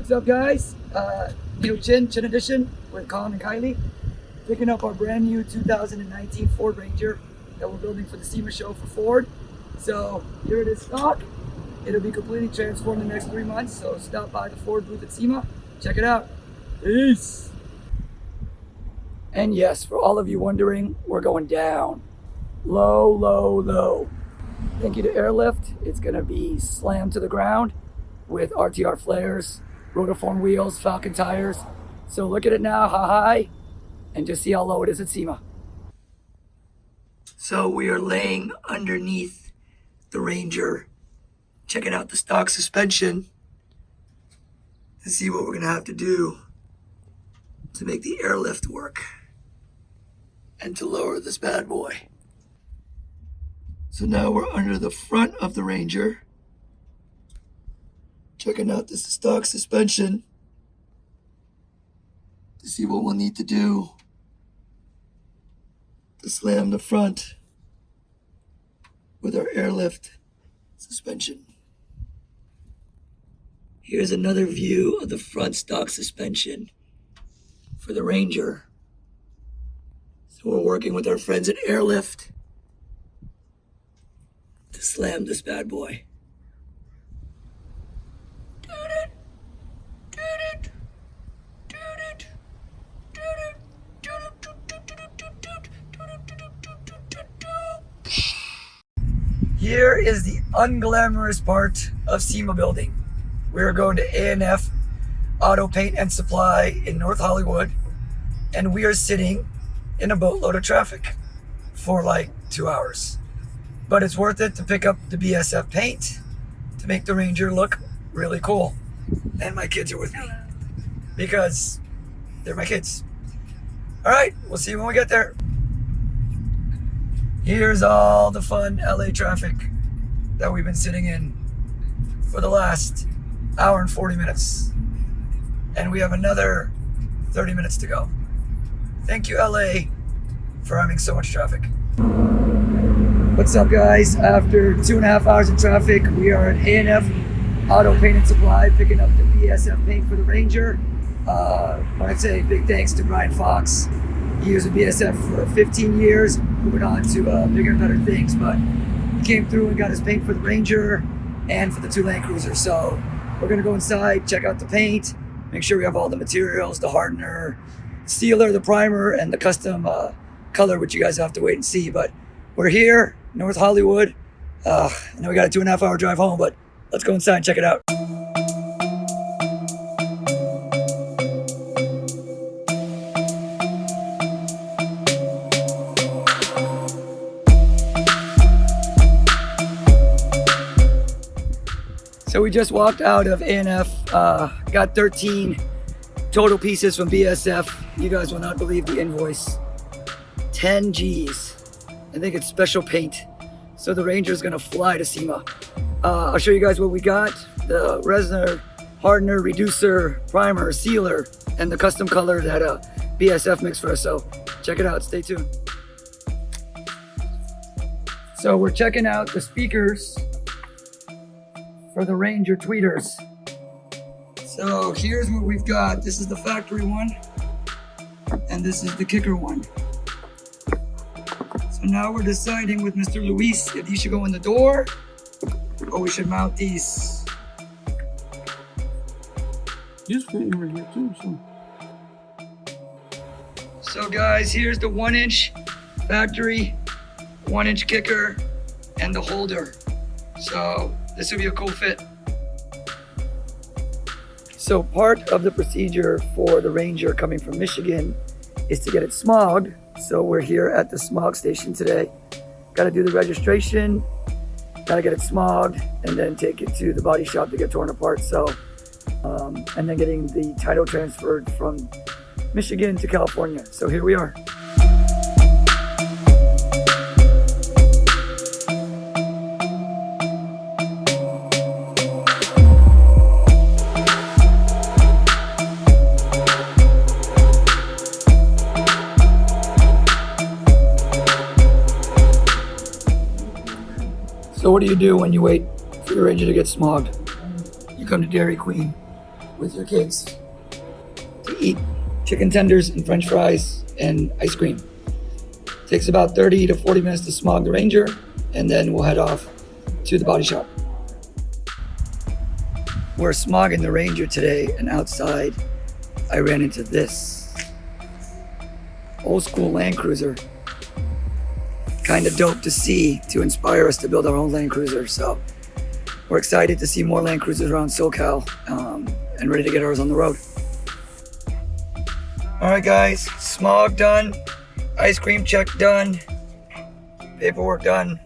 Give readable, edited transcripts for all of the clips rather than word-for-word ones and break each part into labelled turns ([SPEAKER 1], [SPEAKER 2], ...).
[SPEAKER 1] What's up, guys? New Tjin edition with Colin and Kylie, picking up our brand new 2019 Ford Ranger that we're building for the SEMA show for Ford. So here it is stock. It'll be completely transformed in the next 3 months. So stop by the Ford booth at SEMA. Check it out. Peace. And yes, for all of you wondering, we're going down. Low, low, low. Thank you to Airlift. It's going to be slammed to the ground with RTR flares, Rotiform Wheels, Falken Tires. So look at it now, how high, and just see how low it is at SEMA. So we are laying underneath the Ranger, checking out the stock suspension to see what we're going to have to do to make the airlift work and to lower this bad boy. So now we're under the front of the Ranger, checking out this stock suspension to see what we'll need to do to slam the front with our airlift suspension. Here's another view of the front stock suspension for the Ranger. So we're working with our friends at Airlift to slam this bad boy. Here is the unglamorous part of SEMA building. We're going to A&F Auto Paint and Supply in North Hollywood, and we are sitting in a boatload of traffic for like 2 hours. But it's worth it to pick up the BASF paint to make the Ranger look really cool. And my kids are with me because they're my kids. All right, we'll see you when we get there. Here's all the fun LA traffic that we've been sitting in for the last hour and 40 minutes. And we have another 30 minutes to go. Thank you, LA, for having so much traffic. What's up, guys? After 2.5 hours in traffic, we are at A&F Auto Paint and Supply picking up the BASF paint for the Ranger. I want to say big thanks to Brian Fox. He was at BASF for 15 years, moving on to bigger and better things, but he came through and got his paint for the Ranger and for the 2 Land Cruiser. So we're gonna go inside, check out the paint, make sure we have all the materials, the hardener, sealer, the primer, and the custom color, which you guys have to wait and see. But we're here, North Hollywood. I know we got a 2.5 hour drive home, but let's go inside and check it out. So we just walked out of A&F, got 13 total pieces from BASF. You guys will not believe the invoice. 10 G's. I think it's special paint. So the Ranger's gonna fly to SEMA. I'll show you guys what we got. The resin, hardener, reducer, primer, sealer, and the custom color that BASF mixed for us. So check it out, stay tuned. So we're checking out the speakers for the Ranger tweeters. So here's what we've got. This is the factory one, and this is the kicker one. So now we're deciding with Mr. Luis if these should go in the door or we should mount these.
[SPEAKER 2] This fitting right here too,
[SPEAKER 1] So guys, here's the 1-inch factory, 1-inch kicker, and the holder. So this would be a cool fit. So part of the procedure for the Ranger coming from Michigan is to get it smogged. So we're here at the smog station today. Got to do the registration, got to get it smogged, and then take it to the body shop to get torn apart. So, and then getting the title transferred from Michigan to California. So here we are. So what do you do when you wait for your Ranger to get smogged? You come to Dairy Queen with your kids to eat chicken tenders and french fries and ice cream. Takes about 30 to 40 minutes to smog the Ranger, and then we'll head off to the body shop. We're smogging the Ranger today, and outside I ran into this old school Land Cruiser. Kind of dope to see, to inspire us to build our own Land Cruiser. So we're excited to see more Land Cruisers around SoCal, and ready to get ours on the road. All right, guys, smog done, ice cream check done, paperwork done,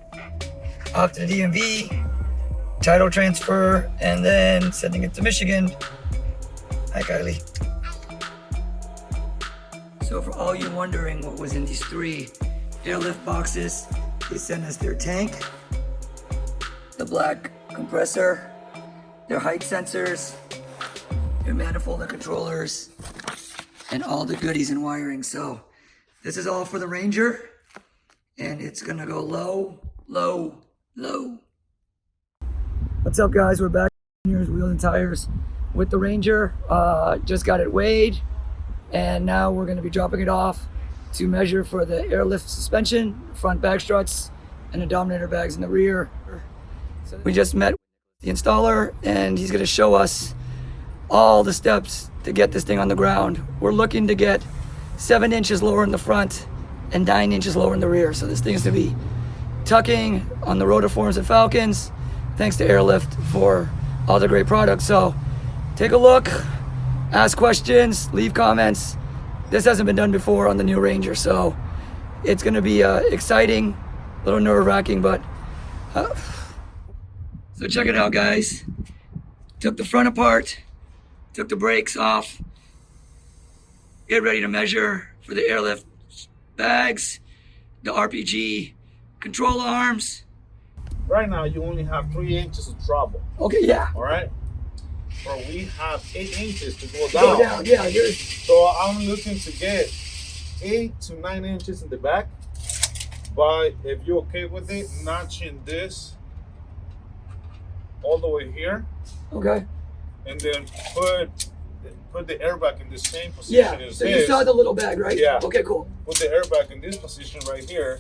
[SPEAKER 1] off to the DMV, title transfer, and then sending it to Michigan. Hi, Kylie. So for all you wondering what was in these 3 airlift boxes, they sent us their tank, the black compressor, their height sensors, their manifold and controllers, and all the goodies and wiring. So this is all for the Ranger, and it's gonna go low, low, low. What's up, guys? We're back Meguiars Wheels and Tires with the Ranger. Just got it weighed, and now we're gonna be dropping it off to measure for the airlift suspension, front bag struts, and the Dominator bags in the rear. So we just met the installer, and he's gonna show us all the steps to get this thing on the ground. We're looking to get 7 inches lower in the front and 9 inches lower in the rear. So this thing's gonna be tucking on the Rotiforms and Falkens. Thanks to Airlift for all the great products. So take a look, ask questions, leave comments. This hasn't been done before on the new Ranger, so it's gonna be exciting, a little nerve-wracking, but so check it out, guys. Took the front apart, took the brakes off, get ready to measure for the airlift bags, the RPG control arms.
[SPEAKER 3] Right now, you only have 3 inches of trouble.
[SPEAKER 1] Okay, yeah.
[SPEAKER 3] All right. But we have 8 inches to go
[SPEAKER 1] Go
[SPEAKER 3] down.
[SPEAKER 1] down, yeah.
[SPEAKER 3] So I'm looking to get 8 to 9 inches in the back. But if you're okay with it, notching this all the way here,
[SPEAKER 1] Okay.
[SPEAKER 3] and then put the airbag in the same position
[SPEAKER 1] Yeah.
[SPEAKER 3] as
[SPEAKER 1] So
[SPEAKER 3] this.
[SPEAKER 1] you saw the little bag, right?
[SPEAKER 3] Yeah.
[SPEAKER 1] Okay, cool.
[SPEAKER 3] Put the airbag in this position right here,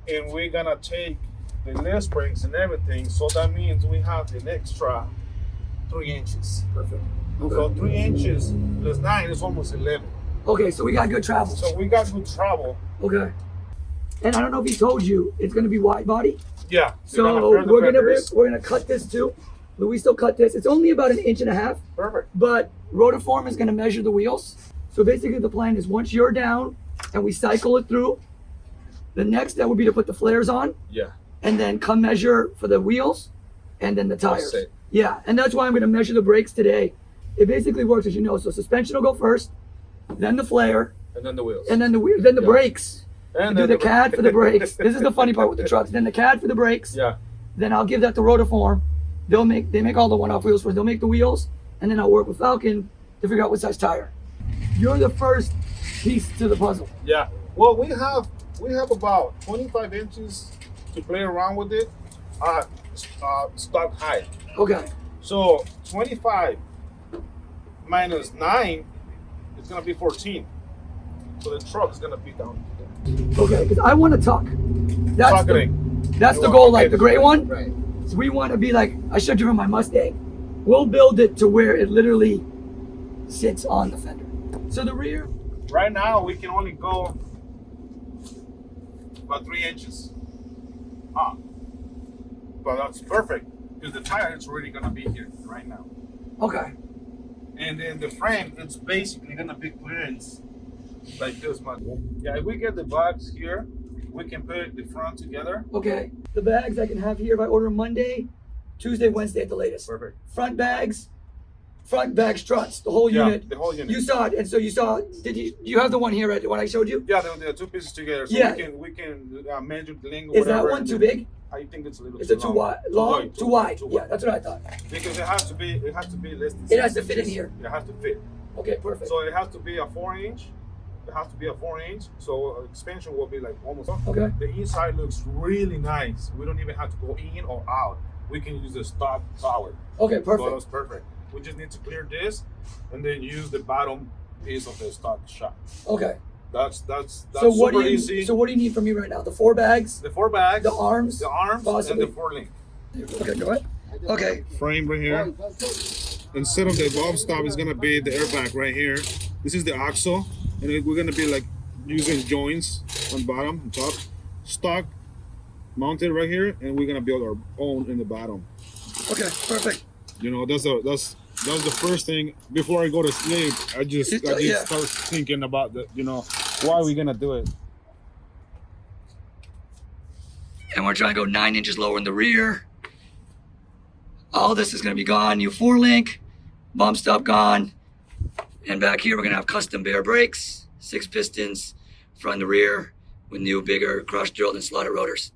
[SPEAKER 3] and we're gonna take the lift springs and everything. So that means we have an extra 3 inches.
[SPEAKER 1] Perfect.
[SPEAKER 3] So
[SPEAKER 1] Okay.
[SPEAKER 3] 3 inches plus 9 is almost 11.
[SPEAKER 1] Okay, so we got good travel.
[SPEAKER 3] So we got good travel.
[SPEAKER 1] Okay. And I don't know if he told you, it's gonna be wide body.
[SPEAKER 3] Yeah.
[SPEAKER 1] So we're gonna cut this too. Luis still cut this. It's only about 1.5 inches.
[SPEAKER 3] Perfect.
[SPEAKER 1] But Rotiform is gonna measure the wheels. So basically the plan is once you're down and we cycle it through, the next step would be to put the flares on
[SPEAKER 3] Yeah.
[SPEAKER 1] and then come measure for the wheels and then the tires.
[SPEAKER 3] That's it.
[SPEAKER 1] Yeah, and that's why I'm gonna measure the brakes today. It basically works as you know. So suspension will go first, then the flare,
[SPEAKER 3] And then the wheels.
[SPEAKER 1] and then the
[SPEAKER 3] Yeah.
[SPEAKER 1] brakes.
[SPEAKER 3] And
[SPEAKER 1] Do
[SPEAKER 3] then
[SPEAKER 1] the CAD for the brakes. This is the funny part with the trucks. Then the CAD for the brakes.
[SPEAKER 3] Yeah.
[SPEAKER 1] Then I'll give that to Rotiform. They make all the one-off wheels for us. They'll make the wheels, and then I'll work with Falken to figure out what size tire. You're the first piece to the puzzle.
[SPEAKER 3] Yeah. Well, we have about 25 inches to play around with it. Stock height.
[SPEAKER 1] Okay.
[SPEAKER 3] So 25 minus 9 is gonna be 14. So the truck is gonna be down.
[SPEAKER 1] Okay, because I want to tuck. That's
[SPEAKER 3] Tucking.
[SPEAKER 1] the goal, like the gray one.
[SPEAKER 3] Right.
[SPEAKER 1] So we want to be like, I showed you from my Mustang. We'll build it to where it literally sits on the fender. So the rear.
[SPEAKER 3] Right now we can only go about 3 inches up. But that's perfect because the tire is already gonna be here right now.
[SPEAKER 1] Okay.
[SPEAKER 3] And then the frame, it's basically gonna be clearance like this much. Yeah, if we get the box here, we can put the front together.
[SPEAKER 1] Okay. The bags I can have here if I order Monday, Tuesday, Wednesday at the latest.
[SPEAKER 3] Perfect.
[SPEAKER 1] Front bags, front bag struts, the whole
[SPEAKER 3] Yeah,
[SPEAKER 1] unit.
[SPEAKER 3] the whole unit.
[SPEAKER 1] You saw it, and so you saw. Did you have the one here, right? The one I showed you?
[SPEAKER 3] Yeah, they're 2 pieces together. So
[SPEAKER 1] Yeah.
[SPEAKER 3] we can measure the length.
[SPEAKER 1] Is that
[SPEAKER 3] whatever,
[SPEAKER 1] one
[SPEAKER 3] and
[SPEAKER 1] too
[SPEAKER 3] then-
[SPEAKER 1] big?
[SPEAKER 3] I think it's a little
[SPEAKER 1] Is
[SPEAKER 3] too
[SPEAKER 1] it too wide? Long? Too wide. Yeah, that's what I thought.
[SPEAKER 3] Because it has to be less than
[SPEAKER 1] It has
[SPEAKER 3] 6
[SPEAKER 1] to fit in
[SPEAKER 3] inches.
[SPEAKER 1] here.
[SPEAKER 3] It has to fit.
[SPEAKER 1] Okay, perfect.
[SPEAKER 3] So it has to be a 4-inch. It has to be a 4-inch. So expansion will be like almost.
[SPEAKER 1] Okay.
[SPEAKER 3] The inside looks really nice. We don't even have to go in or out. We can use the stock tower.
[SPEAKER 1] Okay,
[SPEAKER 3] So
[SPEAKER 1] perfect.
[SPEAKER 3] that's perfect. We just need to clear this and then use the bottom piece of the stock shop.
[SPEAKER 1] Okay.
[SPEAKER 3] That's
[SPEAKER 1] So what
[SPEAKER 3] super
[SPEAKER 1] do you
[SPEAKER 3] easy.
[SPEAKER 1] So what do you need from me right now? The 4 bags,
[SPEAKER 3] The 4 bags,
[SPEAKER 1] the arms,
[SPEAKER 3] and
[SPEAKER 1] possibly.
[SPEAKER 3] the 4 link.
[SPEAKER 1] Okay, go ahead. Okay.
[SPEAKER 3] Frame right here. Instead of the bulb stop, it's gonna be the airbag right here. This is the axle, and we're gonna be like using joints on bottom and top, stock mounted right here, and we're gonna build our own in the bottom.
[SPEAKER 1] Okay, perfect.
[SPEAKER 3] You know, that's the first thing before I go to sleep. I just start thinking about the, you know, why are we gonna do it?
[SPEAKER 1] And we're trying to go 9 inches lower in the rear. All this is going to be gone. New 4-link, bump stop gone. And back here, we're going to have custom Baer Brakes, 6 pistons, front and rear, with new, bigger, crush drilled and slotted rotors.